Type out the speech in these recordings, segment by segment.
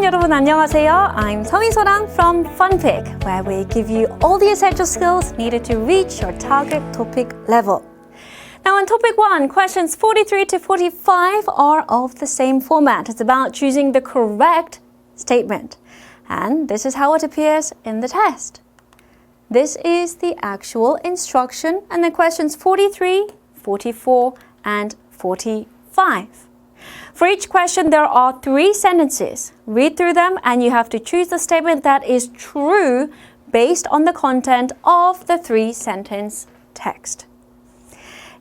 여러분 안녕하세요. I'm 서미소랑 from FunPik, where we give you all the essential skills needed to reach your target topic level. Now in topic 1, questions 43 to 45 are of the same format. It's about choosing the correct statement. And this is how it appears in the test. This is the actual instruction, and then questions 43, 44, and 45. For each question, there are 3 sentences. Read through them, and you have to choose the statement that is true based on the content of the 3-sentence text.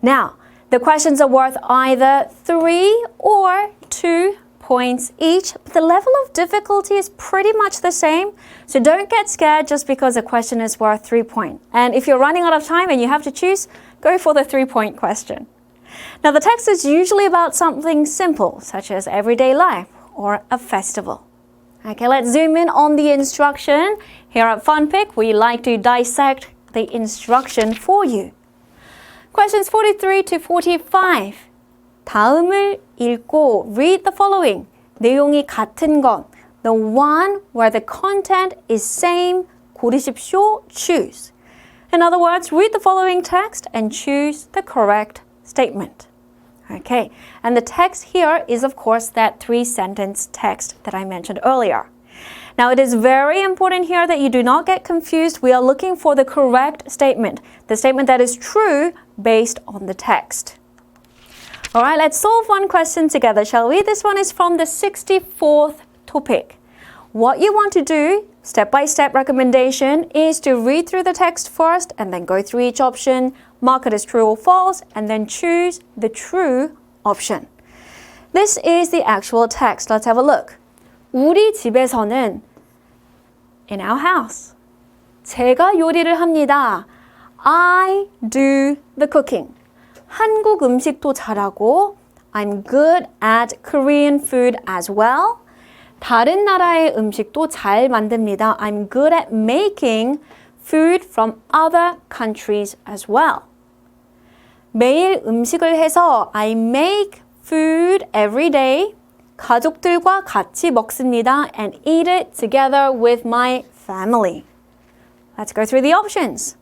Now, the questions are worth either 3 or 2 points each, but the level of difficulty is pretty much the same, so don't get scared just because a question is worth 3 points. And if you're running out of time and you have to choose, go for the 3-point question. Now, the text is usually about something simple, such as everyday life or a festival. Okay, let's zoom in on the instruction. Here at FunPik, we like to dissect the instruction for you. Questions 43 to 45. 다음을 읽고 read the following. 내용이 같은 것. The one where the content is same. 고르십시오. Choose. In other words, read the following text and choose the correct statement. Okay, and the text here is, of course, that 3-sentence text that I mentioned earlier. Now, it is very important here that you do not get confused. We are looking for the correct statement, the statement that is true based on the text. All right, let's solve one question together, shall we? This one is from the 64th topic. What you want to do, step-by-step recommendation, is to read through the text first and then go through each option, mark it as true or false, and then choose the true option. This is the actual text. Let's have a look. 우리 집에서는, in our house, 제가 요리를 합니다. I do the cooking. 한국 음식도 잘하고, I'm good at Korean food as well. 다른 나라의 음식도 잘 만듭니다. I'm good at making food from other countries as well. 매일 음식을 해서 I make food every day. 가족들과 같이 먹습니다 and eat it together with my family. Let's go through the options.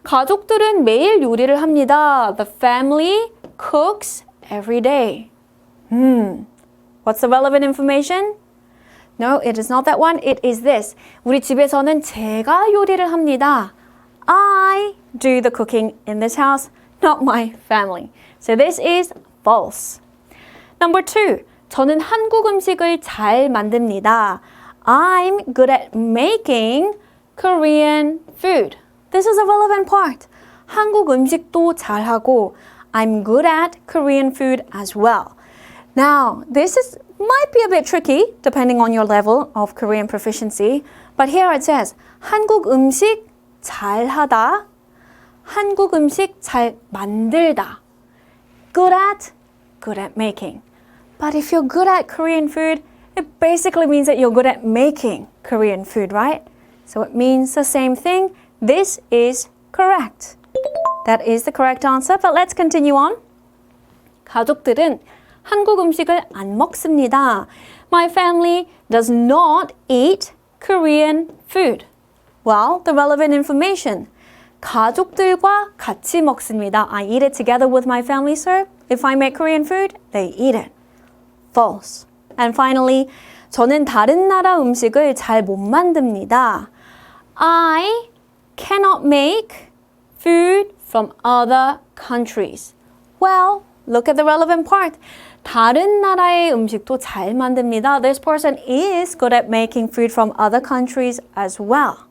가족들은 매일 요리를 합니다. The family cooks every day. What's the relevant information? No, it is not that one. It is this. 우리 집에서는 제가 요리를 합니다. I do the cooking in this house, not my family. So this is false. Number 2. 저는 한국 음식을 잘 만듭니다. I'm good at making Korean food. This is a relevant part. 한국 음식도 잘하고 I'm good at Korean food as well. Now, this might be a bit tricky depending on your level of Korean proficiency, but here it says 한국 음식 잘하다, 한국 음식 잘 만들다. Good at making. But if you're good at Korean food, it basically means that you're good at making Korean food, right? So it means the same thing. This is correct. That is the correct answer, but let's continue on. 가족들은 한국 음식을 안 먹습니다. My family does not eat Korean food. Well, the relevant information. 가족들과 같이 먹습니다. I eat it together with my family, so if I make Korean food, they eat it. False. And finally, 저는 다른 나라 음식을 잘 못 만듭니다. I cannot make food from other countries. Well, look at the relevant part. 다른 나라의 음식도 잘 만듭니다. This person is good at making food from other countries as well.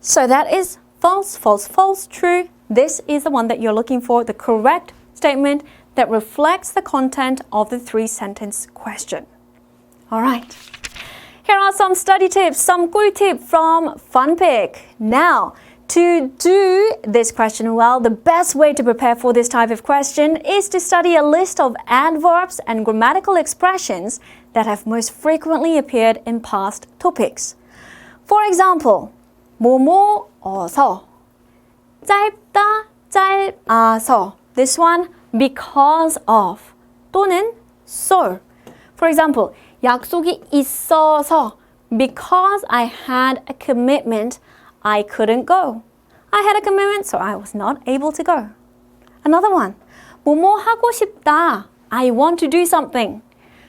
So that is false, false, false, true. This is the one that you're looking for, the correct statement that reflects the content of the 3-sentence question. All right. Here are some study tips, some 꿀팁 from FunPik. Now, to do this question well, the best way to prepare for this type of question is to study a list of adverbs and grammatical expressions that have most frequently appeared in past topics. For example, 뭐뭐 어서, 짧다, 짧아서. This one, because of, 또는 so. For example, 약속이 있어서 because I had a commitment, I couldn't go. I had a commitment, so I was not able to go. Another one. 뭐뭐 하고 싶다. I want to do something.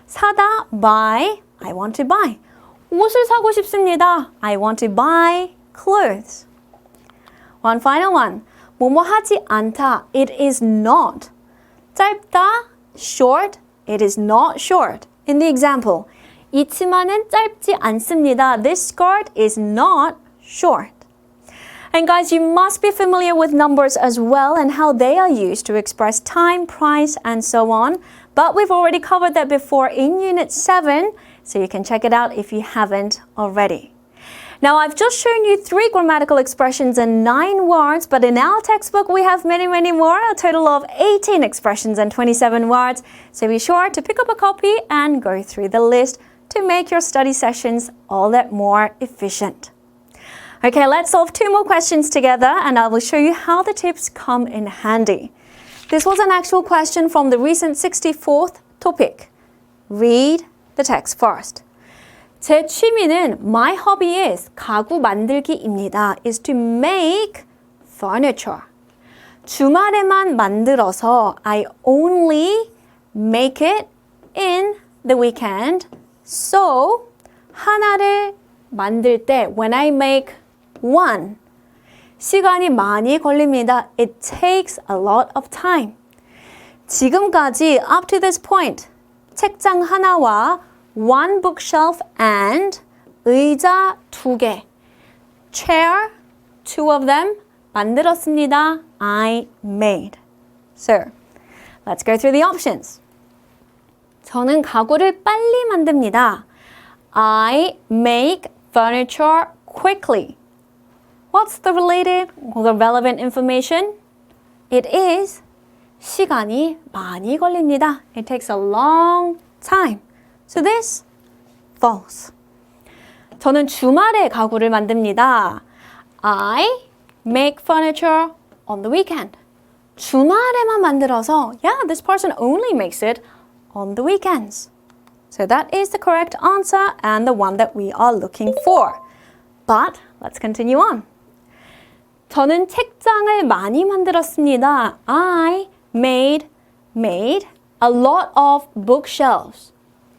사다, buy. I want to buy. 옷을 사고 싶습니다. I want to buy clothes. One final one. 뭐뭐 하지 않다. It is not. 짧다, short. It is not short. In the example, 이 치마는 짧지 않습니다. This skirt is not short. And guys, you must be familiar with numbers as well and how they are used to express time, price, and so on. But we've already covered that before in Unit 7, so you can check it out if you haven't already. Now, I've just shown you 3 grammatical expressions and 9 words, but in our textbook, we have many, many more, a total of 18 expressions and 27 words. So be sure to pick up a copy and go through the list to make your study sessions all that more efficient. Okay, let's solve 2 more questions together, and I will show you how the tips come in handy. This was an actual question from the recent 64th TOPIK. Read the text first. 제 취미는 my hobby is 가구 만들기입니다. is to make furniture. 주말에만 만들어서 I only make it in the weekend. So 하나를 만들 때 when I make one 시간이 많이 걸립니다. It takes a lot of time. 지금까지 up to this point 책장 하나와 one bookshelf and 의자 2개 chair 2 of them 만들었습니다. I made. So, let's go through the options. 저는 가구를 빨리 만듭니다. I make furniture quickly. What's the related or the relevant information? It is 시간이 많이 걸립니다. It takes a long time. So this, false. 저는 주말에 가구를 만듭니다. I make furniture on the weekend. 주말에만 만들어서, yeah, this person only makes it on the weekends. So that is the correct answer and the one that we are looking for. But let's continue on. 저는 책장을 많이 만들었습니다. I made a lot of bookshelves.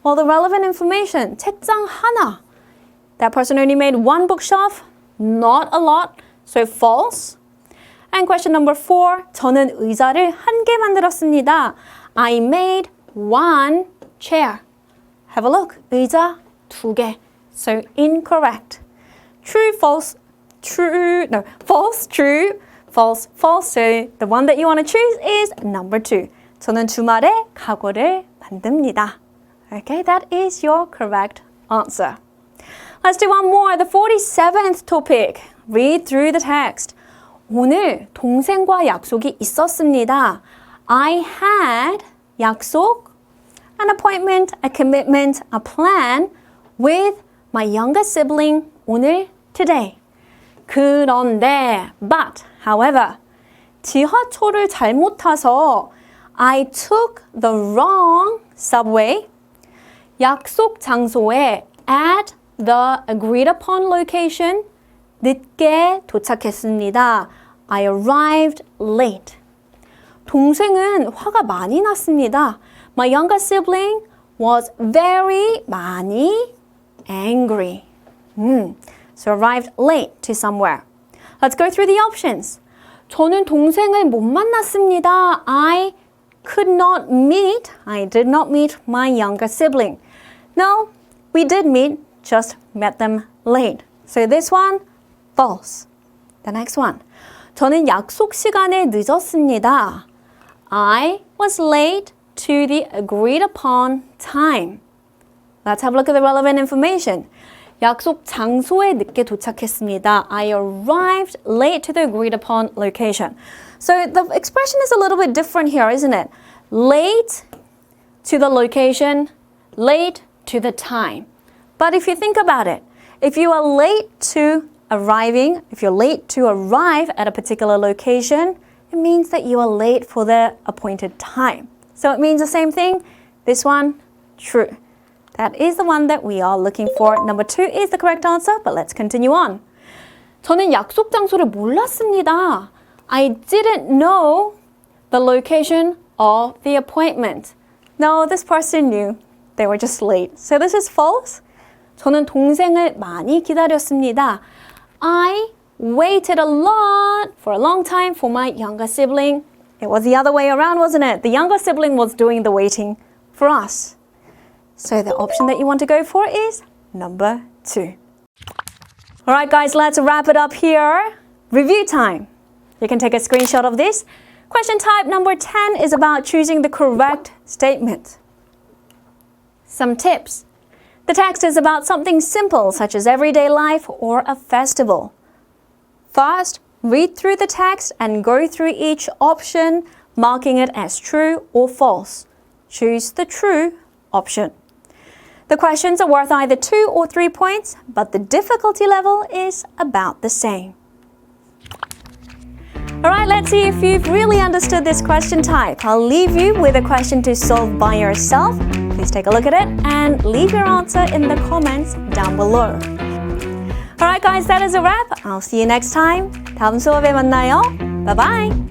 Well, the relevant information, 책장 하나. That person only made one bookshelf, not a lot, so false. And question number 4, 저는 의자를 1개 만들었습니다. I made one chair. Have a look, 의자 2개. So incorrect. True, false, true, no, false, true, false, false. So the one that you want to choose is number 2. 저는 주말에 가구를 만듭니다. Okay, that is your correct answer. Let's do one more. The 47th topic. Read through the text. 오늘 동생과 약속이 있었습니다. I had 약속, an appointment, a commitment, a plan with my younger sibling 오늘, today. 그런데, but, however, 지하철을 잘못 타서 I took the wrong subway. 약속 장소에 at the agreed upon location 늦게 도착했습니다. I arrived late. 동생은 화가 많이 났습니다. My younger sibling was very 많이 angry. So arrived late to somewhere. Let's go through the options. 저는 동생을 못 만났습니다. I did not meet my younger sibling. No, we did meet, just met them late. So this one, false. The next one. 저는 약속 시간에 늦었습니다. I was late to the agreed upon time. Let's have a look at the relevant information. 약속 장소에 늦게 도착했습니다. I arrived late to the agreed upon location. So the expression is a little bit different here, isn't it? Late to the location, late to the time. But if you think about it, if you are late to arriving, if you're late to arrive at a particular location, it means that you are late for the appointed time. So it means the same thing. This one, true. That is the one that we are looking for. Number 2 is the correct answer, but let's continue on. 저는 약속 장소를 몰랐습니다. I didn't know the location of the appointment. No, this person knew. They were just late. So this is false. 저는 동생을 많이 기다렸습니다. I waited for a long time for my younger sibling. It was the other way around, wasn't it? The younger sibling was doing the waiting for us. So the option that you want to go for is number 2. All right, guys, let's wrap it up here. Review time. You can take a screenshot of this. Question type number 10 is about choosing the correct statement. Some tips. The text is about something simple, such as everyday life or a festival. First, read through the text and go through each option, marking it as true or false. Choose the true option. The questions are worth either 2 or 3 points, but the difficulty level is about the same. All right, let's see if you've really understood this question type. I'll leave you with a question to solve by yourself. Please take a look at it and leave your answer in the comments down below. All right, guys, that is a wrap. I'll see you next time. 다음 수업에 만나요. Bye-bye.